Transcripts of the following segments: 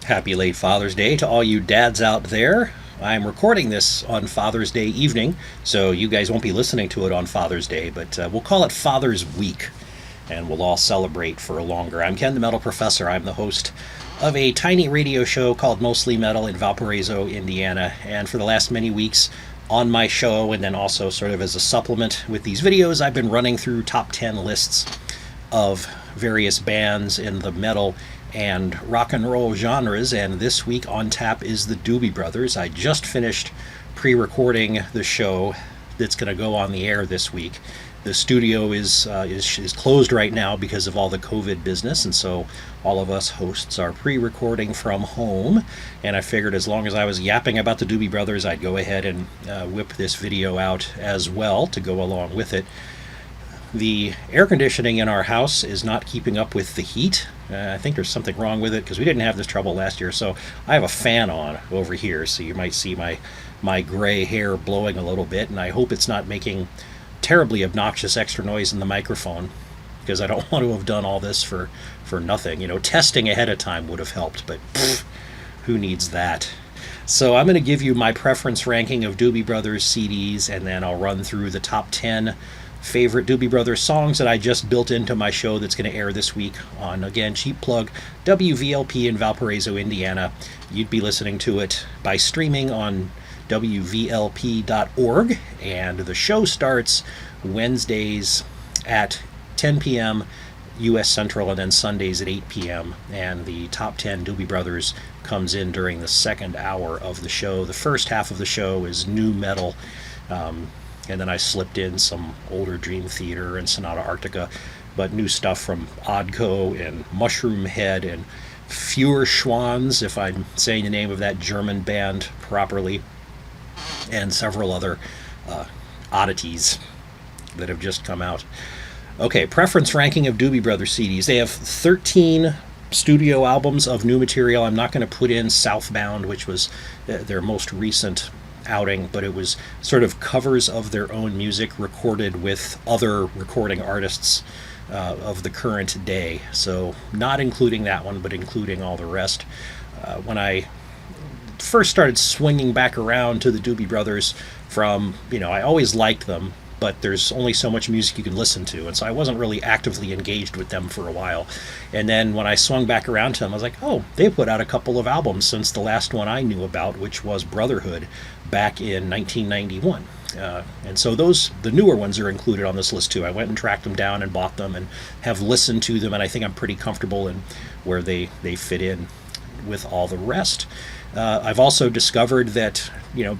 Happy late Father's Day to all you dads out there. I'm recording this on Father's Day evening, so you guys won't be listening to it on Father's Day, but we'll call it Father's Week, and we'll all celebrate for longer. I'm Ken the Metal Professor. I'm the host of a tiny radio show called Mostly Metal in Valparaiso, Indiana, and for the last many weeks on my show, and then also sort of as a supplement with these videos, I've been running through top 10 lists of various bands in the metal and rock and roll genres, and this week on tap is the Doobie Brothers. I just finished pre-recording the show that's going to go on the air this week. The studio is closed right now because of all the COVID business, and so all of us hosts are pre-recording from home. And I figured as long as I was yapping about the Doobie Brothers, I'd go ahead and whip this video out as well to go along with it. The air conditioning in our house is not keeping up with the heat. I think there's something wrong with it because we didn't have this trouble last year. So I have a fan on over here, so you might see my gray hair blowing a little bit, and I hope it's not making terribly obnoxious extra noise in the microphone, because I don't want to have done all this for nothing. You know, testing ahead of time would have helped, but who needs that? So I'm going to give you my preference ranking of Doobie Brothers CDs, and then I'll run through the top 10 favorite Doobie Brothers songs that I just built into my show that's going to air this week on, again, cheap plug, WVLP in Valparaiso, Indiana. You'd be listening to it by streaming on WVLP.org, and the show starts Wednesdays at 10 p.m. U.S. Central, and then Sundays at 8 p.m. And the top 10 Doobie Brothers comes in during the second hour of the show. The first half of the show is new metal, and then I slipped in some older Dream Theater and Sonata Arctica, but new stuff from Odco and Mushroom Head and Fewer Schwans, if I'm saying the name of that German band properly, and several other oddities that have just come out. Okay, preference ranking of Doobie Brothers CDs. They have 13 studio albums of new material. I'm not going to put in Southbound, which was their most recent outing, but it was sort of covers of their own music recorded with other recording artists of the current day. So not including that one, but including all the rest. When I first started swinging back around to the Doobie Brothers from, I always liked them, but there's only so much music you can listen to, and so I wasn't really actively engaged with them for a while. And then when I swung back around to them, I was like, oh, they put out a couple of albums since the last one I knew about, which was Brotherhood, back in 1991. And so the newer ones are included on this list too. I went and tracked them down and bought them and have listened to them, and I think I'm pretty comfortable in where they fit in with all the rest. I've also discovered that,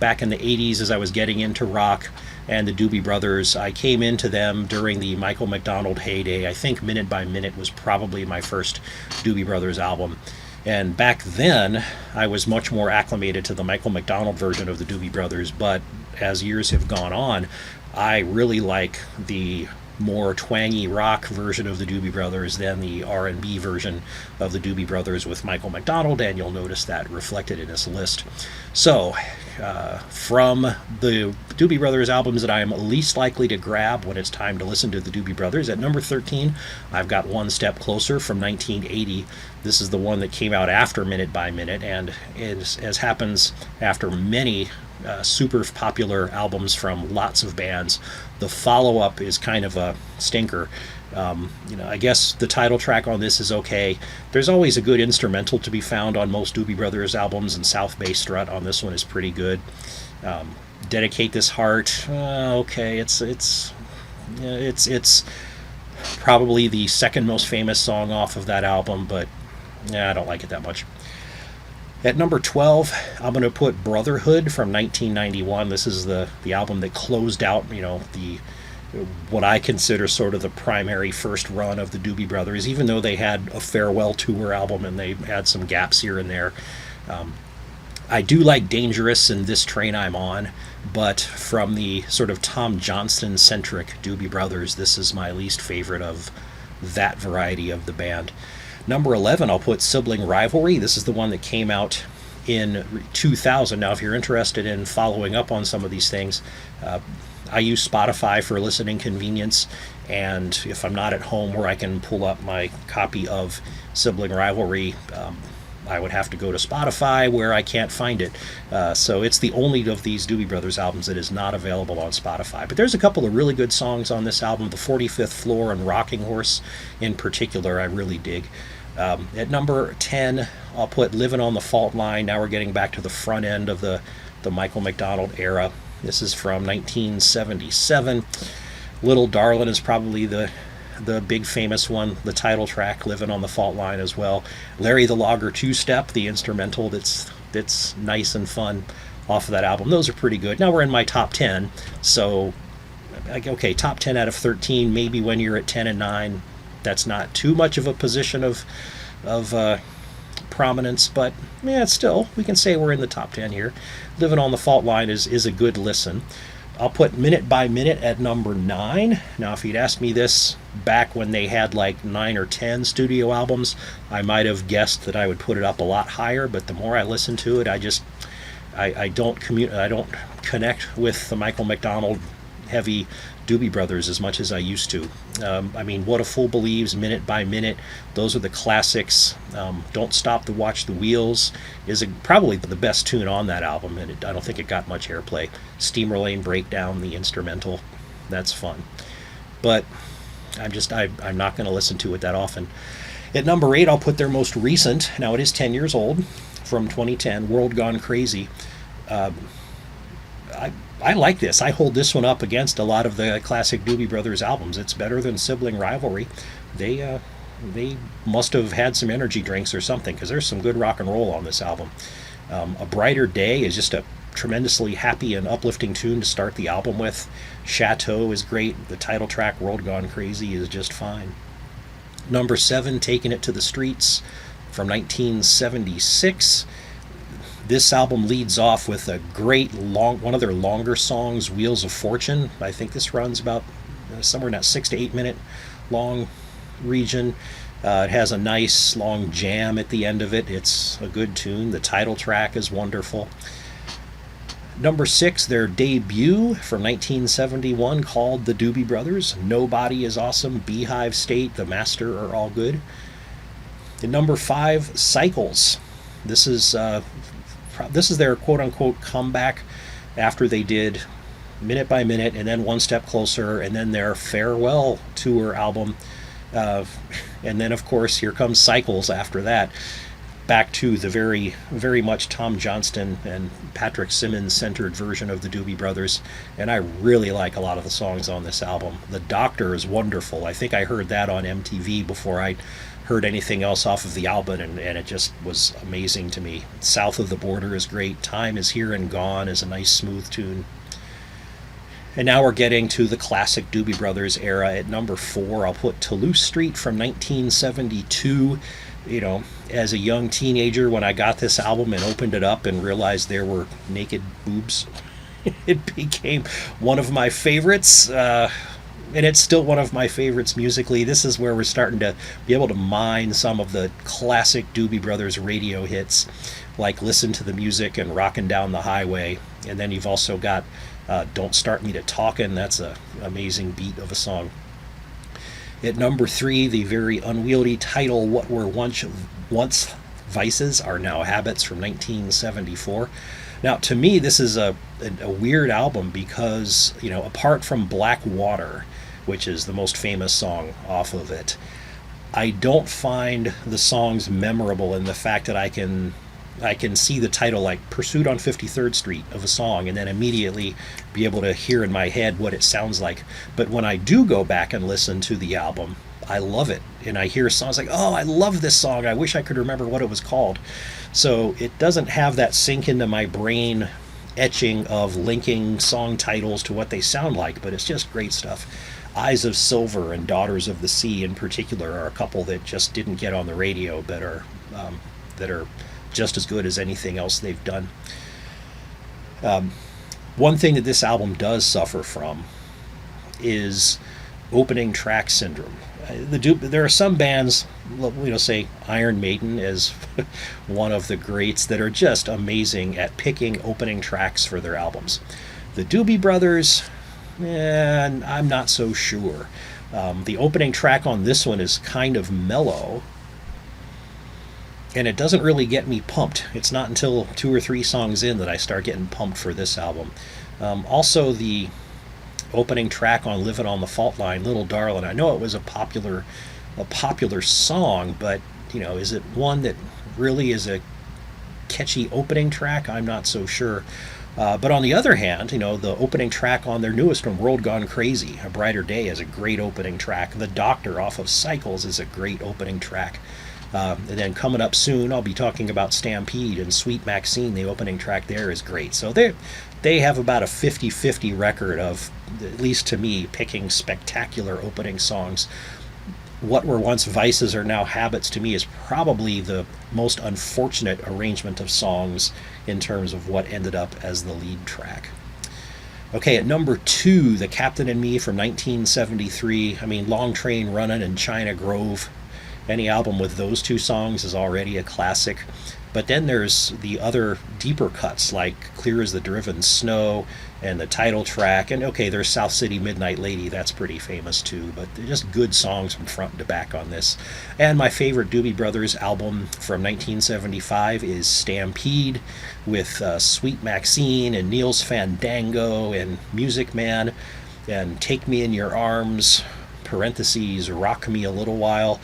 back in the 80s, as I was getting into rock and the Doobie Brothers, I came into them during the Michael McDonald heyday. I think Minute by Minute was probably my first Doobie Brothers album. And back then, I was much more acclimated to the Michael McDonald version of the Doobie Brothers, but as years have gone on, I really like the more twangy rock version of the Doobie Brothers than the R&B version of the Doobie Brothers with Michael McDonald, and you'll notice that reflected in this list. So, from the Doobie Brothers albums that I am least likely to grab when it's time to listen to the Doobie Brothers, at number 13, I've got One Step Closer from 1980. This is the one that came out after Minute by Minute, and as happens after many super popular albums from lots of bands, the follow-up is kind of a stinker. I guess the title track on this is okay. There's always a good instrumental to be found on most Doobie Brothers albums, and South Bay Strut on this one is pretty good. Dedicate This Heart, okay, it's probably the second most famous song off of that album, but I don't like it that much. At number 12, I'm going to put Brotherhood from 1991. This is the album that closed out, what I consider sort of the primary first run of the Doobie Brothers, even though they had a farewell tour album and they had some gaps here and there. I do like Dangerous and This Train I'm On, but from the sort of Tom Johnston-centric Doobie Brothers, this is my least favorite of that variety of the band. Number 11, I'll put Sibling Rivalry. This is the one that came out in 2000. Now, if you're interested in following up on some of these things, I use Spotify for listening convenience, and if I'm not at home where I can pull up my copy of Sibling Rivalry, I would have to go to Spotify where I can't find it. So it's the only of these Doobie Brothers albums that is not available on Spotify. But there's a couple of really good songs on this album. The 45th Floor and Rocking Horse in particular I really dig. At number 10, I'll put Living on the Fault Line. Now we're getting back to the front end of the Michael McDonald era. This is from 1977. Little Darlin' is probably the big famous one, the title track, Living on the Fault Line as well. Larry the Logger Two-Step, the instrumental that's nice and fun off of that album. Those are pretty good. Now we're in my top 10, so okay, top 10 out of 13, maybe when you're at 10 and 9, that's not too much of a position of prominence, but yeah, still, we can say we're in the top 10 here. Living on the Fault Line is a good listen. I'll put Minute by Minute at number 9. Now, if you'd asked me this back when they had like 9 or 10 studio albums, I might have guessed that I would put it up a lot higher, but the more I listen to it, I don't connect with the Michael McDonald heavy Doobie Brothers as much as I used to. I mean, What a Fool Believes, Minute by Minute, those are the classics. Don't Stop to Watch the Wheels is probably the best tune on that album, and I don't think it got much airplay. Steamer Lane Breakdown, the instrumental, that's fun. But I'm not going to listen to it that often. At number 8, I'll put their most recent, now it is 10 years old, from 2010, World Gone Crazy. I like this. I hold this one up against a lot of the classic Doobie Brothers albums. It's better than Sibling Rivalry. They must have had some energy drinks or something, because there's some good rock and roll on this album. A Brighter Day is just a tremendously happy and uplifting tune to start the album with. Chateau is great. The title track, World Gone Crazy, is just fine. Number 7, Taking It to the Streets, from 1976. This album leads off with a great one of their longer songs, Wheels of Fortune. I think this runs about somewhere in that 6 to 8 minute long region. It has a nice long jam at the end of it. It's a good tune. The title track is wonderful. Number 6, their debut from 1971, called The Doobie Brothers. Nobody is Awesome, Beehive State, The Master are all good. And number 5, Cycles. This is their quote-unquote comeback after they did Minute by Minute and then One Step Closer and then their farewell tour album. And then, of course, here comes Cycles after that, back to the very, very much Tom Johnston and Patrick Simmons-centered version of the Doobie Brothers. And I really like a lot of the songs on this album. The Doctor is wonderful. I think I heard that on MTV before I heard anything else off of the album, and it just was amazing to me. South of the Border is great. Time is Here and Gone is a nice smooth tune. And now we're getting to the classic Doobie Brothers era. At number 4, I'll put Toulouse Street from 1972. You know, as a young teenager, when I got this album and opened it up and realized there were naked boobs, it became one of my favorites. And it's still one of my favorites musically. This is where we're starting to be able to mine some of the classic Doobie Brothers radio hits, like Listen to the Music and Rockin' Down the Highway. And then you've also got Don't Start Me to Talkin'. That's an amazing beat of a song. At number 3, the very unwieldy title, What Were Once Vices Are Now Habits, from 1974. Now, to me, this is a weird album because, you know, apart from Black Water, which is the most famous song off of it, I don't find the songs memorable in the fact that I can see the title like Pursuit on 53rd Street of a song and then immediately be able to hear in my head what it sounds like. But when I do go back and listen to the album, I love it. And I hear songs like, oh, I love this song. I wish I could remember what it was called. So it doesn't have that sink into my brain etching of linking song titles to what they sound like, but it's just great stuff. Eyes of Silver and Daughters of the Sea in particular are a couple that just didn't get on the radio but are just as good as anything else they've done. One thing that this album does suffer from is opening track syndrome. There are some bands, say Iron Maiden is one of the greats, that are just amazing at picking opening tracks for their albums. The Doobie Brothers, I'm not so sure. The opening track on this one is kind of mellow, and it doesn't really get me pumped. It's not until 2 or 3 songs in that I start getting pumped for this album. Also, the opening track on "Living on the Fault Line," "Little Darlin'." I know it was a popular song, but is it one that really is a catchy opening track? I'm not so sure. But on the other hand, the opening track on their newest one, "World Gone Crazy," "A Brighter Day," is a great opening track. "The Doctor" off of "Cycles" is a great opening track. And then coming up soon, I'll be talking about "Stampede," and "Sweet Maxine," the opening track there is great. So they have about a 50-50 record of, at least to me, picking spectacular opening songs. What were once vices are now habits, to me, is probably the most unfortunate arrangement of songs in terms of what ended up as the lead track. Okay, at number 2, "The Captain and Me" from 1973. I mean, "Long Train Runnin'" and "China Grove." Any album with those 2 songs is already a classic. But then there's the other deeper cuts, like "Clear as the Driven Snow" and the title track. And okay, there's "South City Midnight Lady." That's pretty famous too. But they're just good songs from front to back on this. And my favorite Doobie Brothers album from 1975 is "Stampede," with "Sweet Maxine" and "Neil's Fandango" and "Music Man" and "Take Me in Your Arms," parentheses, "Rock Me a Little While."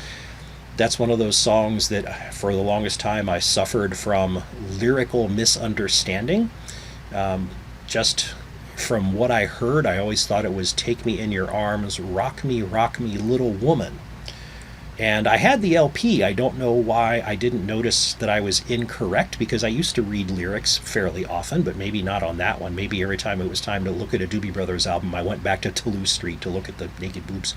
That's one of those songs that for the longest time I suffered from lyrical misunderstanding. Just from what I heard, I always thought it was "Take Me in Your Arms, rock me, little woman." And I had the LP. I don't know why I didn't notice that I was incorrect, because I used to read lyrics fairly often, but maybe not on that one. Maybe every time it was time to look at a Doobie Brothers album, I went back to Toulouse Street to look at the naked boobs.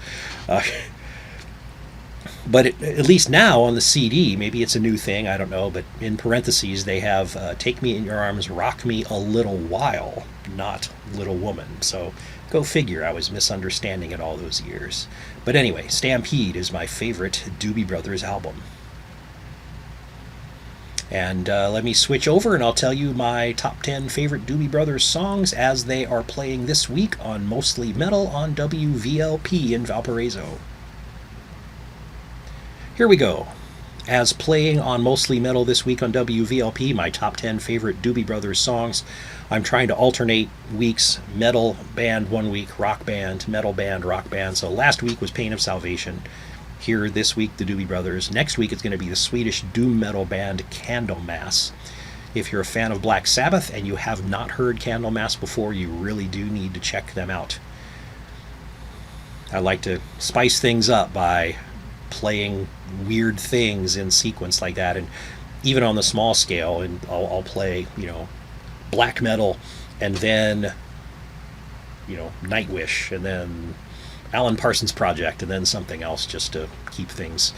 But at least now on the CD, maybe it's a new thing, I don't know, but in parentheses they have "Take Me in Your Arms, rock me a little while," not "little woman." So go figure, I was misunderstanding it all those years. But anyway, "Stampede" is my favorite Doobie Brothers album. And let me switch over and I'll tell you my top 10 favorite Doobie Brothers songs as they are playing this week on Mostly Metal on WVLP in Valparaiso. Here we go. As playing on Mostly Metal this week on WVLP, my top 10 favorite Doobie Brothers songs. I'm trying to alternate weeks: metal band 1 week, rock band, metal band, rock band. So last week was Pain of Salvation. Here this week, the Doobie Brothers. Next week it's going to be the Swedish doom metal band Candlemass. If you're a fan of Black Sabbath and you have not heard Candlemass before, you really do need to check them out. I like to spice things up by playing weird things in sequence like that, and even on the small scale, and I'll play black metal and then Nightwish and then Alan Parsons Project and then something else, just to keep things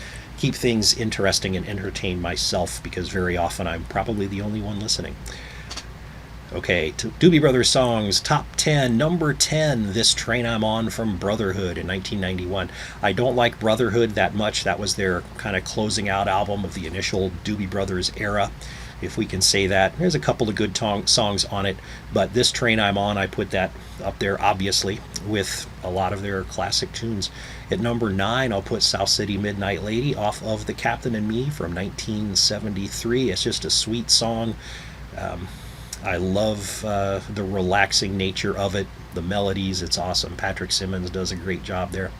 interesting and entertain myself, because very often I'm probably the only one listening. Okay, Doobie Brothers songs, top 10. Number 10, "This Train I'm On" from Brotherhood in 1991. I don't like Brotherhood that much. That was their kind of closing out album of the initial Doobie Brothers era, if we can say that. There's a couple of good songs on it, but "This Train I'm On," I put that up there, obviously, with a lot of their classic tunes. At number 9, I'll put "South City Midnight Lady" off of "The Captain and Me" from 1973. It's just a sweet song. I love the relaxing nature of it, the melodies, it's awesome. Patrick Simmons does a great job there.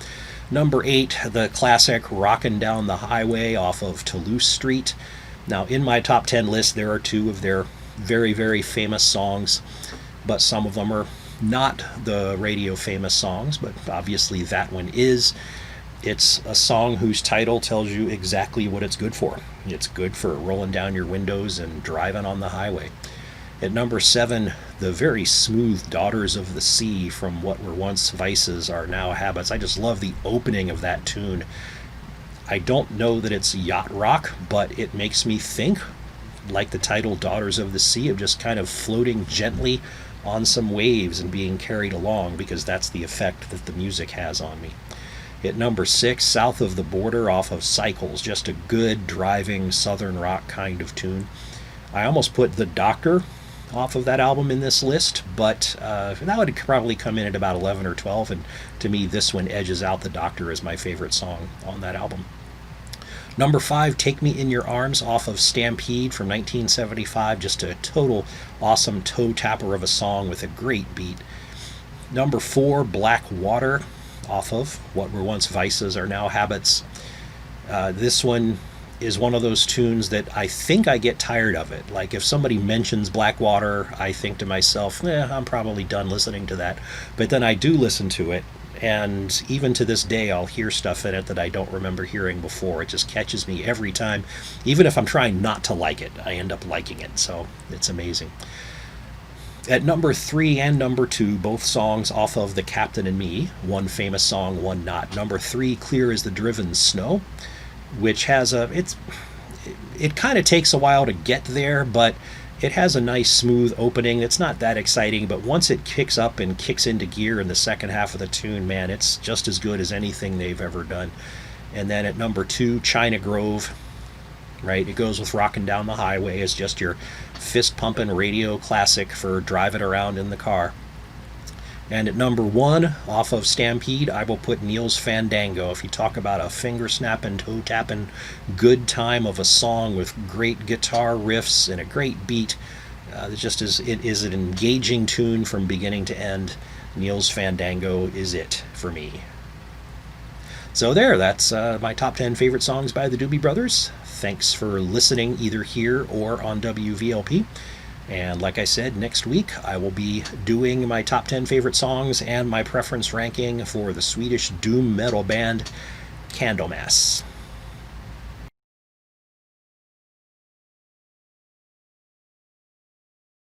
Number 8, the classic "Rockin' Down the Highway" off of Toulouse Street. Now, in my top 10 list, there are 2 of their very, very famous songs, but some of them are not the radio famous songs, but obviously that one is. It's a song whose title tells you exactly what it's good for. It's good for rolling down your windows and driving on the highway. At number 7, the very smooth "Daughters of the Sea" from what were once vices are now habits. I just love the opening of that tune. I don't know that it's yacht rock, but it makes me think, like the title "Daughters of the Sea," of just kind of floating gently on some waves and being carried along, because that's the effect that the music has on me. At number 6, "South of the Border" off of Cycles, just a good driving southern rock kind of tune. I almost put "The Doctor" off of that album in this list, but that would probably come in at about 11 or 12, and to me this one edges out "The Doctor" as my favorite song on that album. Number 5, Take Me in Your Arms off of Stampede from 1975. Just a total awesome toe tapper of a song with a great beat. Number 4, Black Water off of What Were Once Vices Are Now Habits. This one is one of those tunes that I think I get tired of it. Like if somebody mentions Blackwater, I think to myself, I'm probably done listening to that. But then I do listen to it, and even to this day, I'll hear stuff in it that I don't remember hearing before. It just catches me every time. Even if I'm trying not to like it, I end up liking it. So it's amazing. At number 3 and number 2, both songs off of The Captain and Me. One famous song, one not. Number 3, Clear as the Driven Snow, which has it kind of takes a while to get there, but it has a nice smooth opening. It's not that exciting, but once it kicks up and kicks into gear in the second half of the tune, man, it's just as good as anything they've ever done. And then at number 2, China Grove, right? It goes with Rockin' Down the Highway as just your fist-pumping radio classic for driving around in the car. And at number 1, off of Stampede, I will put Neil's Fandango. If you talk about a finger-snapping, toe-tapping good time of a song with great guitar riffs and a great beat, it is an engaging tune from beginning to end. Neil's Fandango is it for me. So that's my top 10 favorite songs by the Doobie Brothers. Thanks for listening either here or on WVLP. And like I said, next week I will be doing my top 10 favorite songs and my preference ranking for the Swedish doom metal band Candlemass.